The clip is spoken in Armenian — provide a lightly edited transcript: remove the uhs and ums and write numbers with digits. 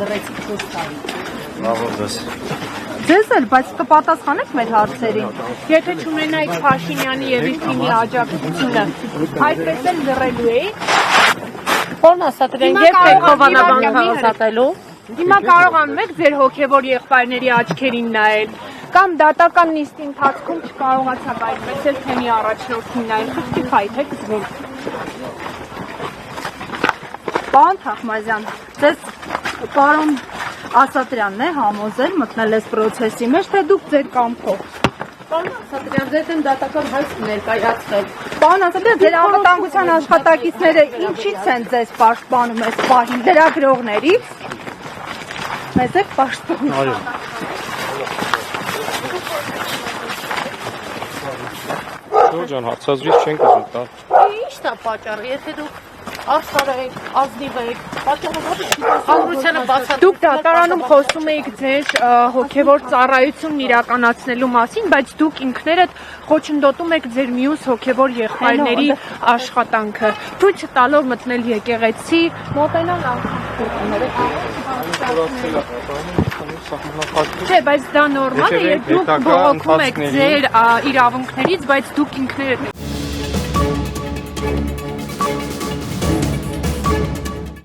լրացիք դուրս տալի։ Լավ ձեզ։ Ձեզ էլ, բայց կպատասխանեք մեր հարցերին։ Եթե չունենայիք Փաշինյանի եւ իր թիմի աջակցությունը, այդպես էլ լռելու էի։ Որն ասատրեն, երբ եք Հովանաբան հավատալու։ Հիմա կարողանում եք ձեր հոգևոր եղբայրների աչքերին նայել, կամ դատական նիստի ընթացքում չկարողացաք այդպես էլ թեմի առաջնորդին նայել, խնդրի խայթեք զգում։ Պարոն Թախմազյան, ձեզ պարոն Ասատրյանն է համոզել մտնել այս պրոցեսի մեջ, թե դուք ձեր կամքով։ Պարոն Ասատրյան, ձեզ են դատական հայտ ներկայացրել։ Պարոն Ասատրյան, ձեր անվտանգության աշխատակիցները ինչից են ձեզ պաշտպանում այս պահին, լրագրողներից։ Մեզ եք պաշտպանում։ Այո։ Ջան, հարցազրույց չենք ուզում տալ։ Ի՞նչն է պատճառը, եթե դուք Արսար եք, ազնիվ եք, Դուք դատարանում խոսում էիք ձեր հոգևոր ծառայությունն իրականացնելու մասին, բայց դուք ինքներդ խոչընդոտում եք ձեր մյուս հոգևոր եղբայրների աշխատանքը, թույլ չտալով մտնել եկեղեցի, մոտենալ Չէ, բայց դա նորմալ է, երբ դուք բողոքում եք ձեր իրավունքներից, բայց դուք ինքներդ